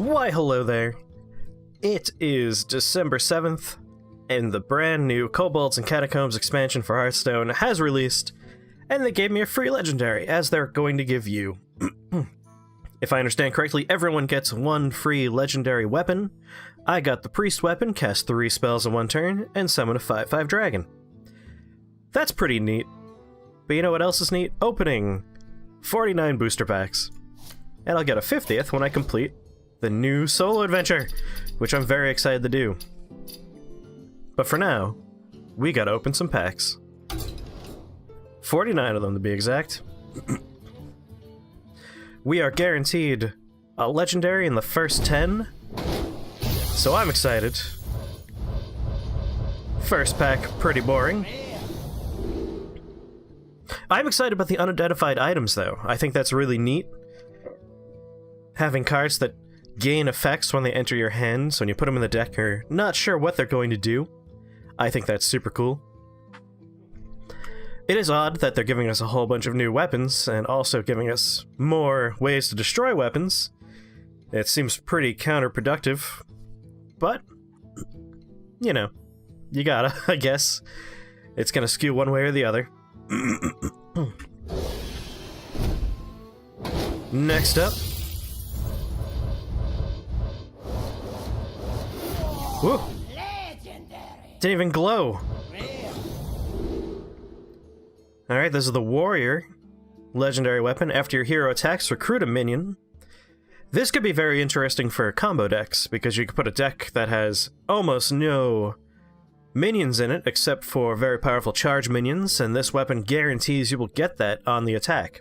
Why, hello there. It is December 7th, and the brand new Kobolds and Catacombs expansion for Hearthstone has released, and they gave me a free legendary, as they're going to give you. If I understand correctly, everyone gets one free legendary weapon. I got the Priest weapon, cast 3 spells in one turn, and summon a 5/5 dragon. That's pretty neat. But you know what else is neat? Opening 49 booster packs. And I'll get a 50th when I complete the new solo adventure, which I'm very excited to do. But for now, we gotta open some packs. 49 of them to be exact. We are guaranteed a legendary in the first 10, so I'm excited. First pack, pretty boring. I'm excited about the unidentified items, though. I think that's really neat. Having cards that gain effects when they enter your hand, so when you put them in the deck, you're not sure what they're going to do. I think that's super cool. It is odd that they're giving us a whole bunch of new weapons, and also giving us more ways to destroy weapons. It seems pretty counterproductive, but, you know, you gotta, I guess. It's gonna skew one way or the other. Next up. Whoa! Didn't even glow! Alright, this is the Warrior. Legendary weapon. After your hero attacks, recruit a minion. This could be very interesting for combo decks, because you could put a deck that has almost no minions in it, except for very powerful charge minions, and this weapon guarantees you will get that on the attack.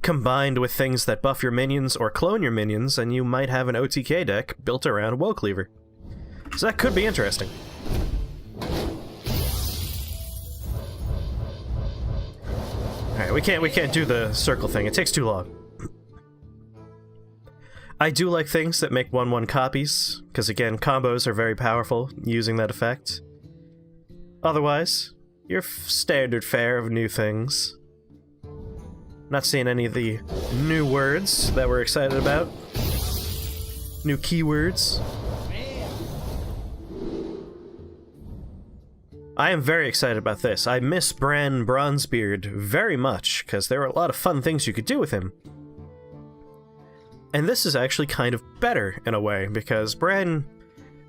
Combined with things that buff your minions or clone your minions, and you might have an OTK deck built around Woe Cleaver. So that could be interesting. Alright, we can't do the circle thing, it takes too long. I do like things that make 1/1 copies, because again, combos are very powerful using that effect. Otherwise, your standard fare of new things. Not seeing any of the new words that we're excited about. New keywords. I am very excited about this. I miss Bran Bronzebeard very much, because there were a lot of fun things you could do with him. And this is actually kind of better, in a way, because Bran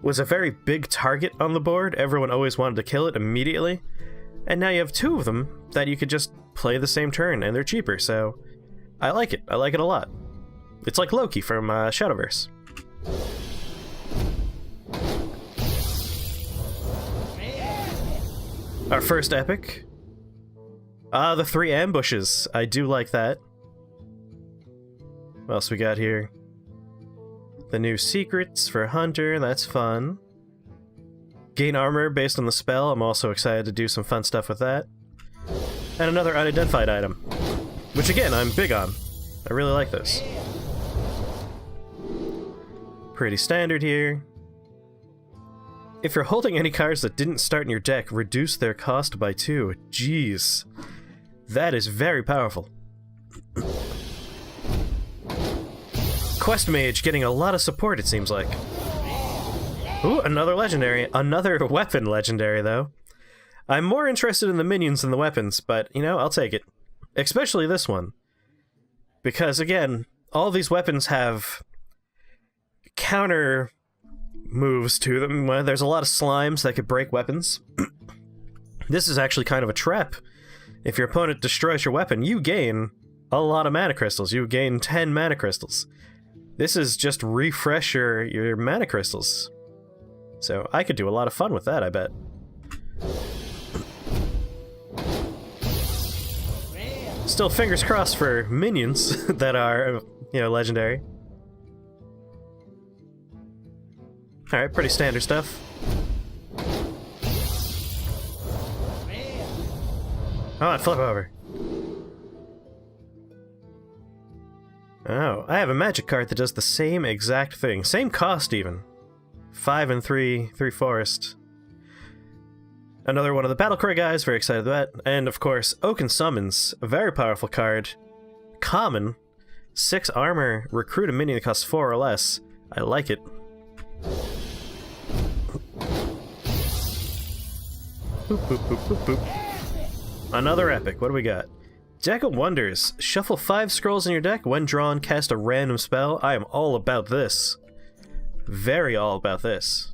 was a very big target on the board. Everyone always wanted to kill it immediately. And now you have 2 of them that you could just play the same turn, and they're cheaper, so I like it. I like it a lot. It's like Loki from Shadowverse. Our first epic. The 3 ambushes. I do like that. What else we got here? The new secrets for Hunter, that's fun. Gain armor based on the spell, I'm also excited to do some fun stuff with that. And another unidentified item, which again, I'm big on. I really like this. Pretty standard here. If you're holding any cards that didn't start in your deck, reduce their cost by 2. Jeez. That is very powerful. Quest Mage getting a lot of support, it seems like. Ooh, another legendary. Another weapon legendary, though. I'm more interested in the minions than the weapons, but, you know, I'll take it. Especially this one. Because, again, all these weapons have counter moves to them. There's a lot of slimes that could break weapons. This is actually kind of a trap. If your opponent destroys your weapon, you gain a lot of mana crystals. You gain 10 mana crystals. This is just refresh your mana crystals. So I could do a lot of fun with that, I bet. Still fingers crossed for minions that are, you know, legendary. Alright, pretty standard stuff. Oh, flip over. Oh, I have a magic card that does the same exact thing. Same cost, even. 5 and 3 forest. Another one of the Battlecry guys, very excited about that. And of course, Oaken Summons, a very powerful card. Common. 6 armor, recruit a minion that costs 4 or less. I like it. Boop, boop, boop, boop, boop. Another epic. What do we got? Deck of Wonders. Shuffle 5 scrolls in your deck. When drawn, cast a random spell. I am all about this. Very all about this.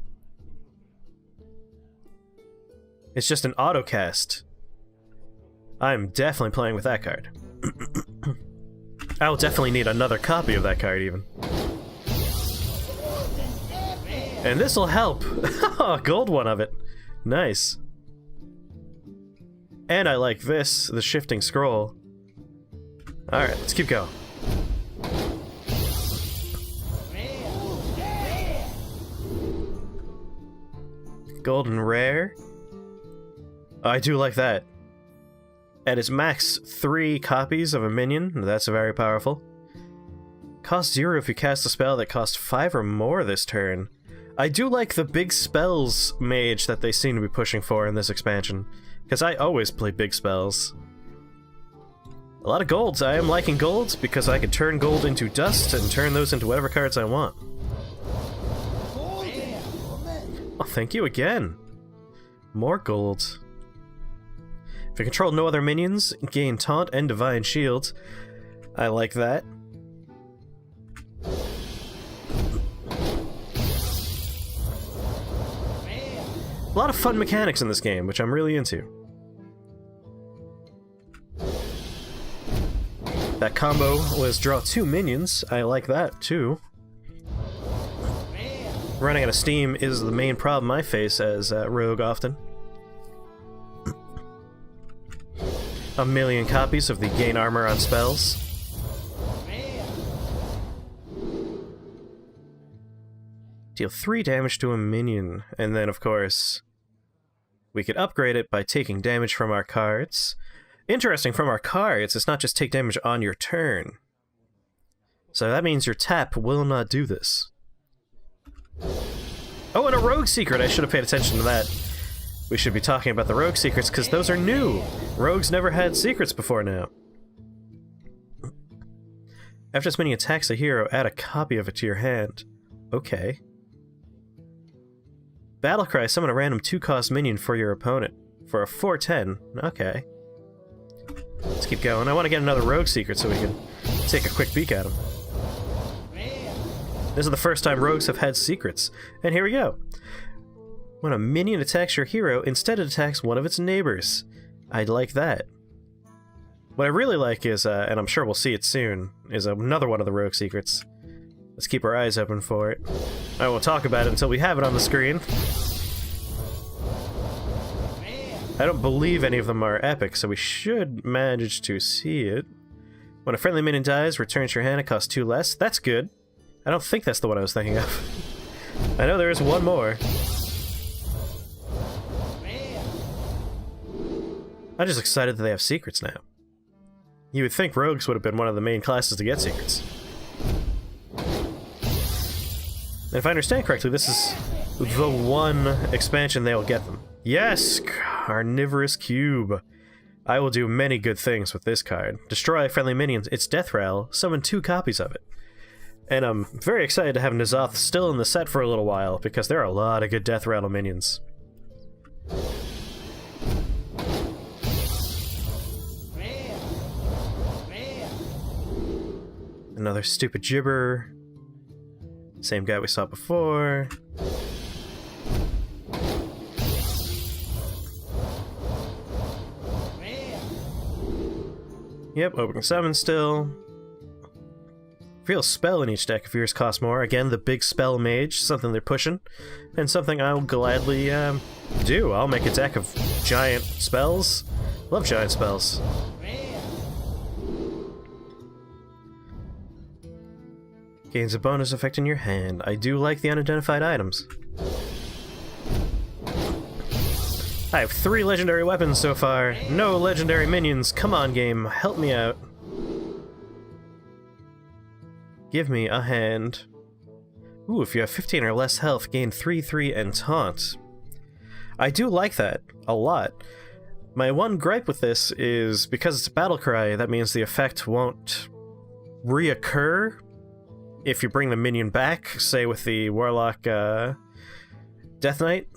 It's just an auto cast. I'm definitely playing with that card. I will definitely need another copy of that card, even. And this'll help. Oh, gold one of it. Nice. And I like this, the shifting scroll. Alright, let's keep going. Golden rare. I do like that. At its max 3 copies of a minion, that's very powerful. Cost 0 if you cast a spell that costs 5 or more this turn. I do like the big spells mage that they seem to be pushing for in this expansion, because I always play big spells. A lot of golds. I am liking golds because I can turn gold into dust and turn those into whatever cards I want. Oh, thank you again. More gold. If you control no other minions, gain Taunt and Divine Shield. I like that. A lot of fun mechanics in this game, which I'm really into. That combo was draw 2 minions. I like that, too. Running out of steam is the main problem I face as rogue often. A million copies of the gain armor on spells. Deal 3 damage to a minion, and then of course we could upgrade it by taking damage from our cards. Interesting, from our cards, it's not just take damage on your turn. So that means your tap will not do this. Oh, and a rogue secret! I should have paid attention to that. We should be talking about the rogue secrets, because those are new! Rogues never had secrets before now. After this minion attacks a hero, add a copy of it to your hand. Okay. Battlecry, summon a random 2-cost minion for your opponent. For a 4/10. Okay. Let's keep going. I want to get another rogue secret so we can take a quick peek at them. This is the first time rogues have had secrets. And here we go. When a minion attacks your hero, instead it attacks one of its neighbors. I'd like that. What I really like is, and I'm sure we'll see it soon, is another one of the rogue secrets. Let's keep our eyes open for it. I won't talk about it until we have it on the screen. I don't believe any of them are epic, so we should manage to see it. When a friendly minion dies, returns your hand, it costs 2 less. That's good. I don't think that's the one I was thinking of. I know there is one more. I'm just excited that they have secrets now. You would think rogues would have been one of the main classes to get secrets. And if I understand correctly, this is the one expansion they'll get them. Yes! Carnivorous Cube. I will do many good things with this card. Destroy friendly minions, its death rattle, summon 2 copies of it. And I'm very excited to have N'Zoth still in the set for a little while, because there are a lot of good death rattle minions. Another stupid gibber. Same guy we saw before. Yep, opening summon still. Reveal spell in each deck if yours costs more. Again, the big spell mage, something they're pushing. And something I'll gladly do. I'll make a deck of giant spells. Love giant spells. Gains a bonus effect in your hand. I do like the unidentified items. I have 3 legendary weapons so far. No legendary minions. Come on, game. Help me out. Give me a hand. Ooh, if you have 15 or less health, gain 3/3 and taunt. I do like that a lot. My one gripe with this is because it's a battle cry, that means the effect won't reoccur if you bring the minion back, say with the Warlock Death Knight,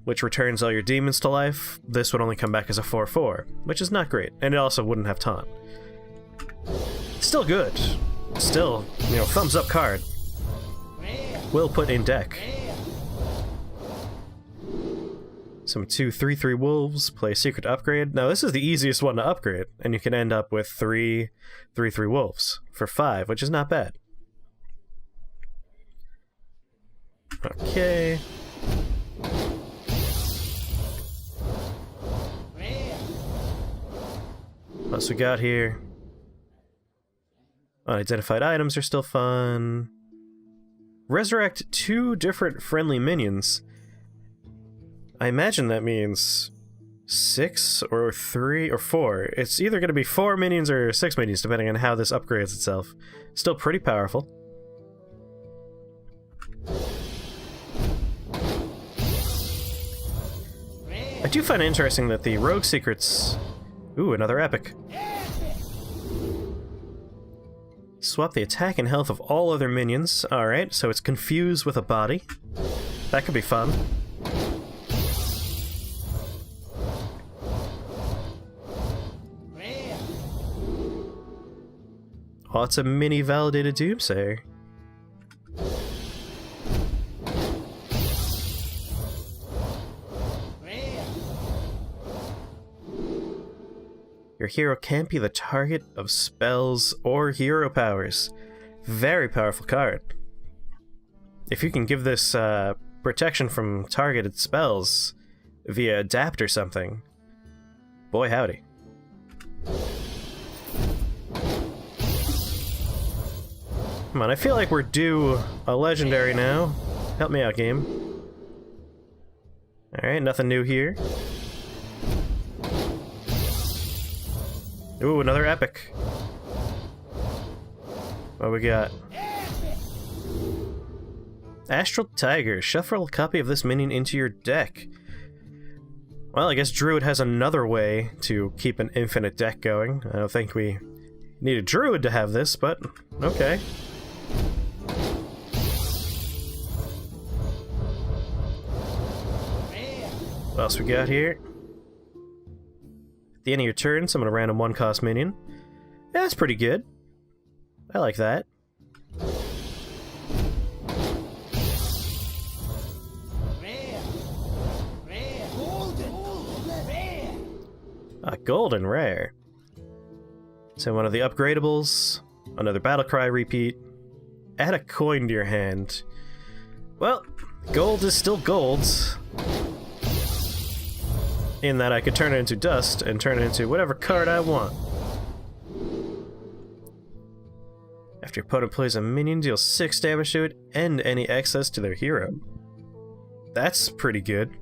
which returns all your demons to life. This would only come back as a 4/4, which is not great, and it also wouldn't have taunt. Still good. Still, you know, thumbs up card. Will put in deck. Some 2 3/3 wolves, play secret upgrade. Now this is the easiest one to upgrade, and you can end up with 3 3/3 wolves for 5, which is not bad. Okay. What else we got here? Unidentified items are still fun. Resurrect 2 different friendly minions. I imagine that means 6 or 3 or 4. It's either going to be 4 minions or 6 minions, depending on how this upgrades itself. Still pretty powerful. I do find it interesting that the rogue secrets... Ooh, another epic. Swap the attack and health of all other minions. Alright, so it's confused with a body. That could be fun. Oh, it's a mini validated Doomsayer. Your hero can't be the target of spells or hero powers. Very powerful card. If you can give this protection from targeted spells via adapt or something, boy howdy. Come on, I feel like we're due a legendary now. Help me out, game. Alright, nothing new here. Ooh, another epic. What we got? Astral Tiger. Shuffle a copy of this minion into your deck. Well, I guess Druid has another way to keep an infinite deck going. I don't think we need a Druid to have this, but okay. What else we got here? At the end of your turn, summon a random 1-cost minion. Yeah, that's pretty good. I like that. Golden rare. So one of the upgradables, another Battlecry repeat. Add a coin to your hand. Well, gold is still gold. In that I could turn it into dust and turn it into whatever card I want. After your opponent plays a minion, deal 6 damage to it and any excess to their hero. That's pretty good.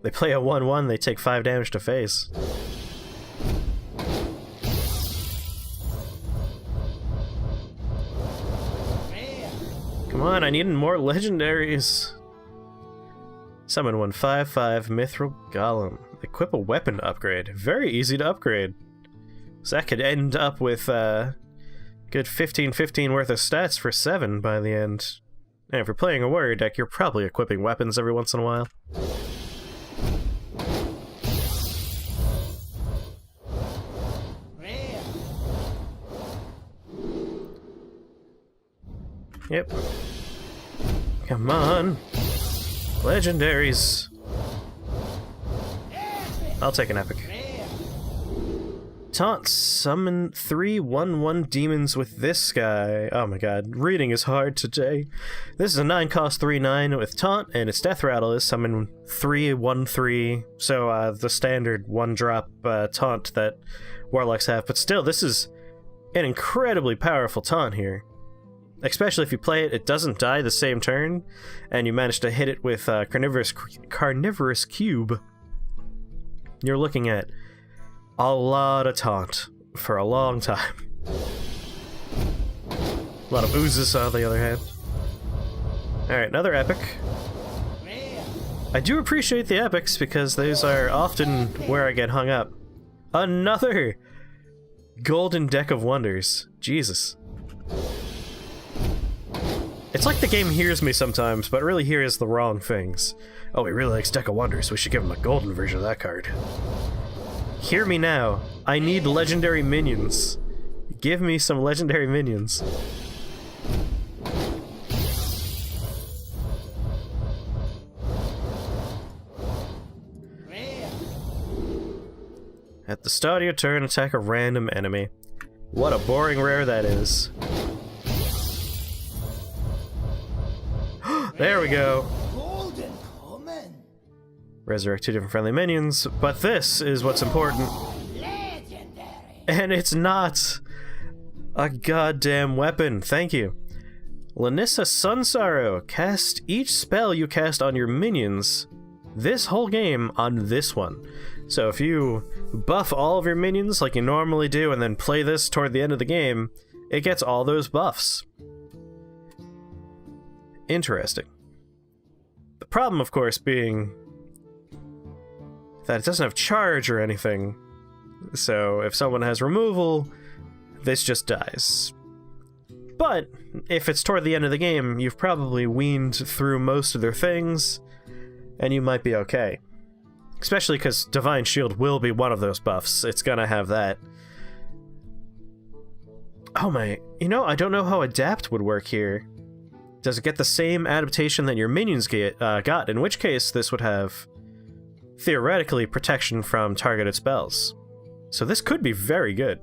They play a 1/1, they take 5 damage to face. Come on, I need more legendaries. Summon 1 5/5 Mithril Golem. Equip a weapon upgrade. Very easy to upgrade. So that could end up with good 15 worth of stats for 7 by the end. And if you're playing a warrior deck, you're probably equipping weapons every once in a while. Yep. Come on. Legendaries. I'll take an epic. Taunt. Summon 3 1/1 demons with this guy. Oh my god, reading is hard today. This is a 9-cost 3/9 with taunt, and its death rattle is summon 3 1/3. So the standard 1-drop taunt that warlocks have. But still, this is an incredibly powerful taunt here. Especially if you play it, it doesn't die the same turn, and you manage to hit it with Carnivorous Cube. You're looking at a lot of taunt for a long time. A lot of oozes on the other hand. Alright, another epic. I do appreciate the epics because those are often where I get hung up. Another Golden Deck of Wonders. Jesus. It's like the game hears me sometimes, but really hears the wrong things. Oh, he really likes Deck of Wonders, we should give him a golden version of that card. Hear me now. I need legendary minions. Give me some legendary minions. At the start of your turn, attack a random enemy. What a boring rare that is. There we go. Resurrect 2 different friendly minions, but this is what's important. And it's not a goddamn weapon. Thank you. Lanissa Sunsorrow. Cast each spell you cast on your minions this whole game on this one. So if you buff all of your minions like you normally do and then play this toward the end of the game, it gets all those buffs. Interesting. The problem, of course, being that it doesn't have charge or anything. So if someone has removal, this just dies. But if it's toward the end of the game, you've probably weaned through most of their things, and you might be okay. Especially because Divine Shield will be one of those buffs. It's gonna have that. Oh my, you know, I don't know how Adapt would work here. Does it get the same adaptation that your minions got? In which case, this would have, theoretically, protection from targeted spells. So this could be very good.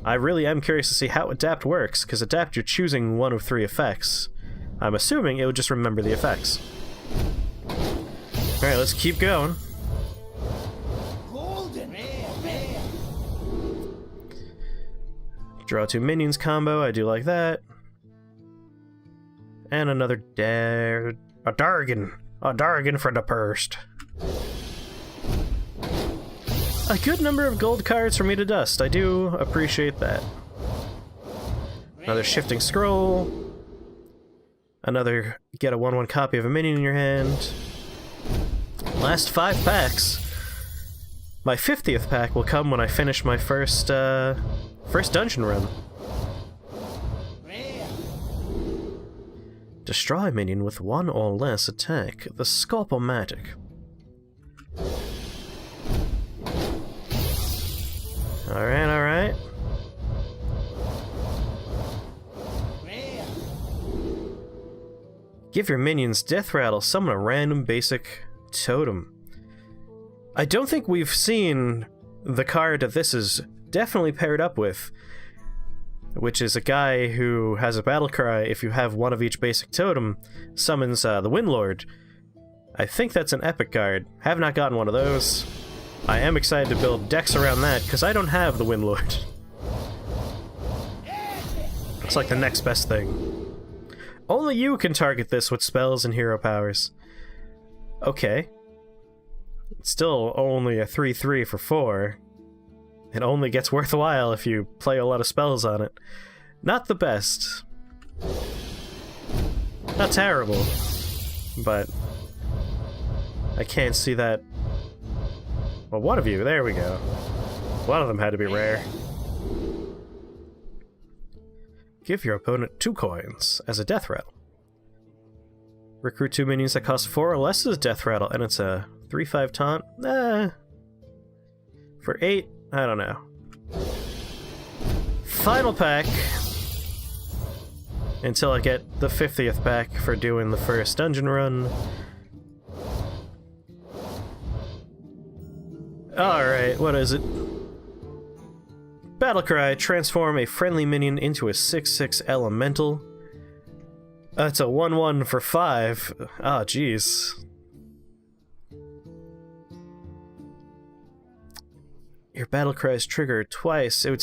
I really am curious to see how Adapt works, because Adapt, you're choosing one of 3 effects. I'm assuming it would just remember the effects. Alright, let's keep going. Draw 2 minions combo, I do like that. And another a Dargan. A Dargan for the Purst. A good number of gold cards for me to dust. I do appreciate that. Another Shifting Scroll. Another get a 1/1 copy of a minion in your hand. Last 5 packs. My 50th pack will come when I finish my first dungeon run. Destroy a minion with 1 or less attack. The Sculpomatic. Alright, alright. Give your minions Death Rattle, summon a random basic totem. I don't think we've seen the card that this is definitely paired up with, which is a guy who has a battle cry. If you have one of each basic totem, summons the Windlord. I think that's an epic card. Have not gotten one of those. I am excited to build decks around that, because I don't have the Windlord. It's like the next best thing. Only you can target this with spells and hero powers. Okay. It's still only a 3/3 for 4. It only gets worthwhile if you play a lot of spells on it. Not the best. Not terrible. But I can't see that. Well, one of you, there we go. One of them had to be rare. Give your opponent 2 coins as a Death Rattle. Recruit 2 minions that cost 4 or less as a Death Rattle, and it's a 3/5 taunt? For 8? I don't know. Final pack. Until I get the 50th pack for doing the first dungeon run. Alright, what is it? Battlecry, transform a friendly minion into a 6/6 elemental. That's a 1/1 for 5. Ah, jeez. Your Battlecry is triggered twice. It would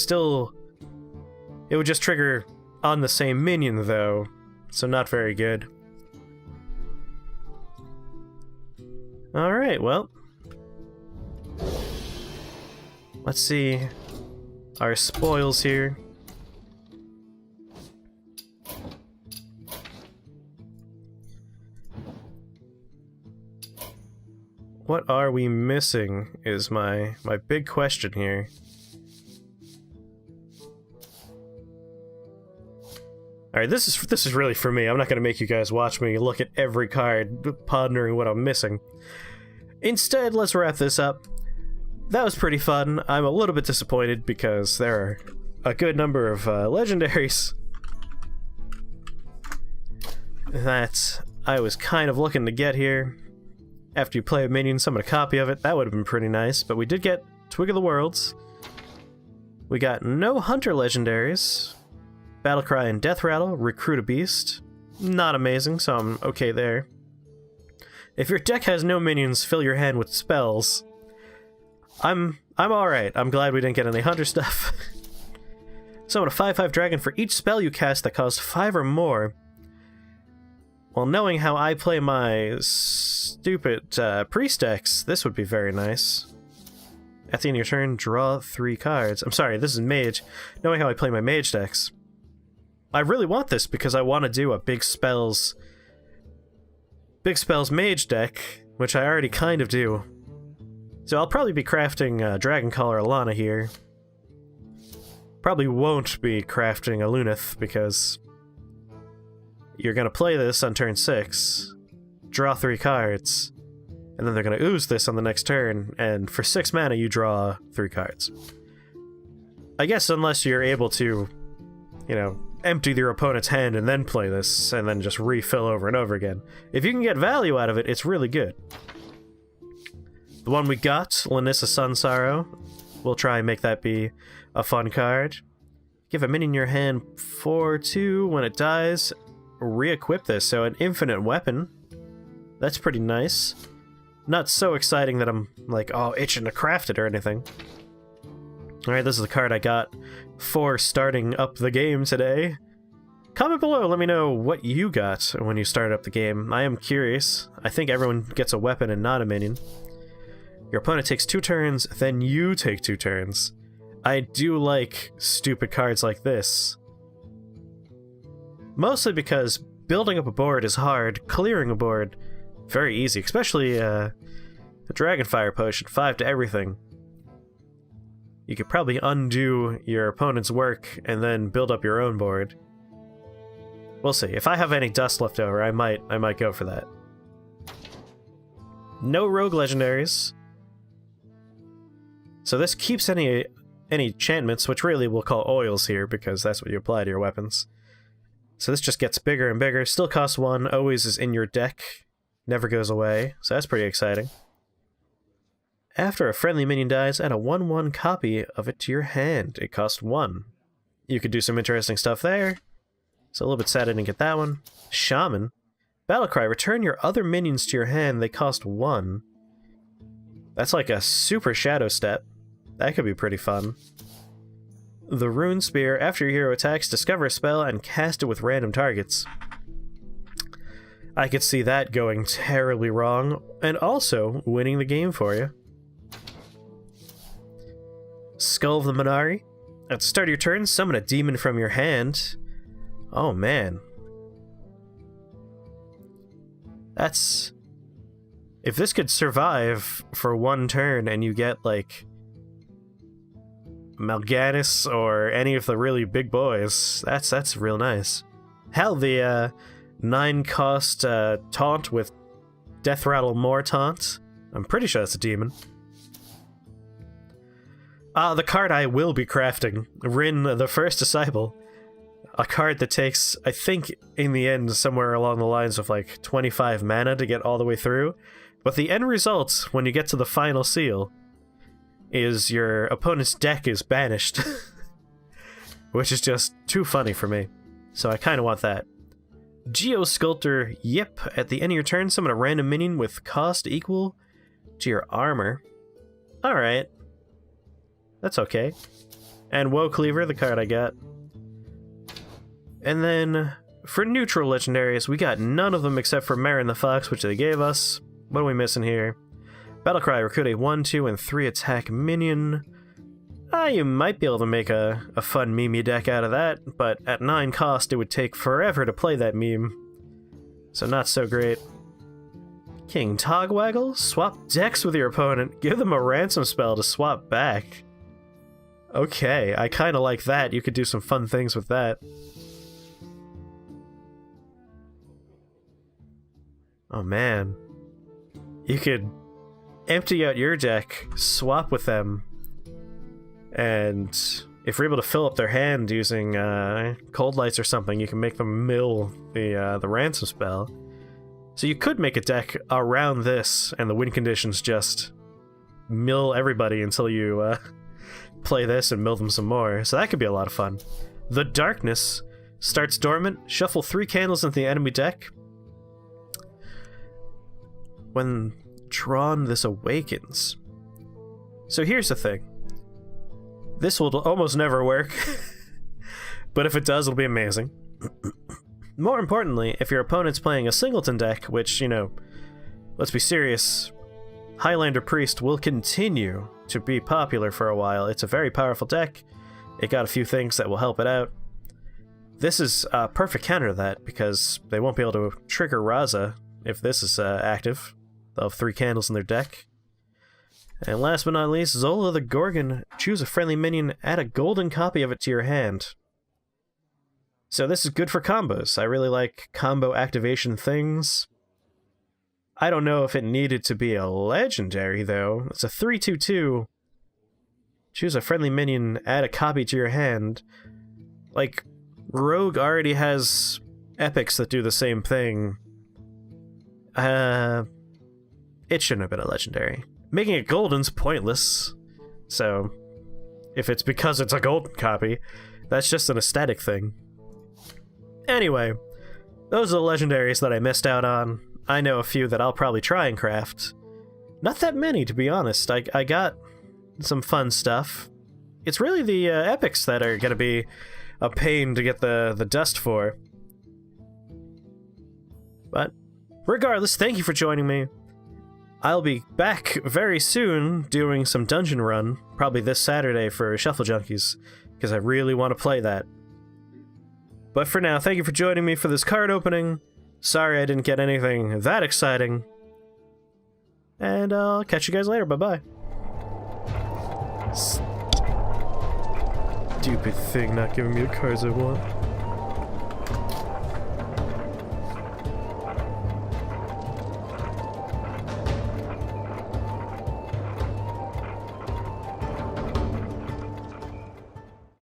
just trigger on the same minion, though. So not very good. Alright, well. Let's see our spoils here. What are we missing is my big question here. Alright, this is really for me. I'm not going to make you guys watch me look at every card, pondering what I'm missing. Instead, let's wrap this up. That was pretty fun. I'm a little bit disappointed because there are a good number of legendaries that I was kind of looking to get here. After you play a minion, summon a copy of it. That would have been pretty nice, but we did get Twig of the Worlds. We got no Hunter legendaries. Battlecry and Death Rattle, Recruit a Beast. Not amazing, so I'm okay there. If your deck has no minions, fill your hand with spells. I'm alright. I'm glad we didn't get any Hunter stuff. Summon a 5/5 dragon for each spell you cast that costs 5 or more. Well, knowing how I play my stupid priest decks, this would be very nice. At the end of your turn, draw 3 cards. I'm sorry, this is mage. Knowing how I play my mage decks, I really want this because I want to do a big spells mage deck, which I already kind of do. So I'll probably be crafting Dragon Caller Alana here. Probably won't be crafting a Luneth because you're going to play this on turn 6, draw 3 cards, and then they're going to ooze this on the next turn, and for 6 mana you draw 3 cards. I guess unless you're able to, you know, empty your opponent's hand and then play this, and then just refill over and over again. If you can get value out of it, it's really good. The one we got, Lanissa Sunsorrow, we'll try and make that be a fun card. Give a minion your hand 4/2 when it dies. Re-equip this, so an infinite weapon. That's pretty nice. Not so exciting that I'm like, oh, itching to craft it or anything. Alright, this is the card I got for starting up the game today. Comment below, let me know what you got when you started up the game. I am curious. I think everyone gets a weapon and not a minion. Your opponent takes 2 turns, then you take 2 turns. I do like stupid cards like this. Mostly because building up a board is hard, clearing a board very easy, especially the Dragonfire Potion, 5 to everything. You could probably undo your opponent's work and then build up your own board. We'll see. If I have any dust left over, I might go for that. No rogue legendaries. So this keeps any enchantments, which really we'll call oils here because that's what you apply to your weapons. So this just gets bigger and bigger. Still costs 1, always is in your deck, never goes away, so that's pretty exciting. After a friendly minion dies, add a 1/1 copy of it to your hand. It costs 1. You could do some interesting stuff there. It's a little bit sad I didn't get that one. Shaman. Battlecry, return your other minions to your hand. They cost 1. That's like a super shadow step. That could be pretty fun. The Rune Spear. After your hero attacks, discover a spell and cast it with random targets. I could see that going terribly wrong, and also winning the game for you. Skull of the Minari. At the start of your turn, summon a demon from your hand. Oh man. That's... If this could survive for 1 turn and you get, like, Mal'Ganis or any of the really big boys, that's real nice. Hell, the 9-cost taunt with Death Rattle more taunt. I'm pretty sure that's a demon. The card I will be crafting, Rin the First Disciple. A card that takes, I think, in the end, somewhere along the lines of like 25 mana to get all the way through. But the end result, when you get to the final seal, is your opponent's deck is banished. Which is just too funny for me. So I kind of want that. Geosculptor, yep. At the end of your turn, summon a random minion with cost equal to your armor. Alright. That's okay. And Woe Cleaver, the card I got. And then, for neutral legendaries, we got none of them except for Marin the Fox, which they gave us. What are we missing here? Battlecry, recruit a 1, 2, and 3 attack minion. You might be able to make a fun meme deck out of that, but at 9 cost it would take forever to play that meme. So not so great. King Togwaggle, swap decks with your opponent. Give them a ransom spell to swap back. Okay, I kinda like that. You could do some fun things with that. Oh man. You could empty out your deck, swap with them, and if you're able to fill up their hand using cold lights or something, you can make them mill the ransom spell. So you could make a deck around this, and the win conditions just mill everybody until you play this and mill them some more. So that could be a lot of fun. The Darkness starts dormant. Shuffle 3 candles into the enemy deck. When drawn, this awakens. So here's the thing. This will almost never work, but if it does, it'll be amazing. More importantly, if your opponent's playing a singleton deck, which, you know, let's be serious, Highlander Priest will continue to be popular for a while. It's a very powerful deck. It got a few things that will help it out. This is a perfect counter to that, because they won't be able to trigger Raza if this is active. They'll have 3 candles in their deck. And last but not least, Zola the Gorgon. Choose a friendly minion, add a golden copy of it to your hand. So this is good for combos. I really like combo activation things. I don't know if it needed to be a legendary, though. It's a 3/2/2. Choose a friendly minion, add a copy to your hand. Like, Rogue already has epics that do the same thing. It shouldn't have been a legendary. Making it golden's pointless. So, if it's because it's a golden copy, that's just an aesthetic thing. Anyway, those are the legendaries that I missed out on. I know a few that I'll probably try and craft. Not that many, to be honest. I got some fun stuff. It's really the epics that are gonna be a pain to get the dust for. But, regardless, thank you for joining me. I'll be back very soon doing some dungeon run, probably this Saturday for Shuffle Junkies, because I really want to play that. But for now, thank you for joining me for this card opening. Sorry I didn't get anything that exciting. And I'll catch you guys later, bye-bye. Stupid thing not giving me the cards I want.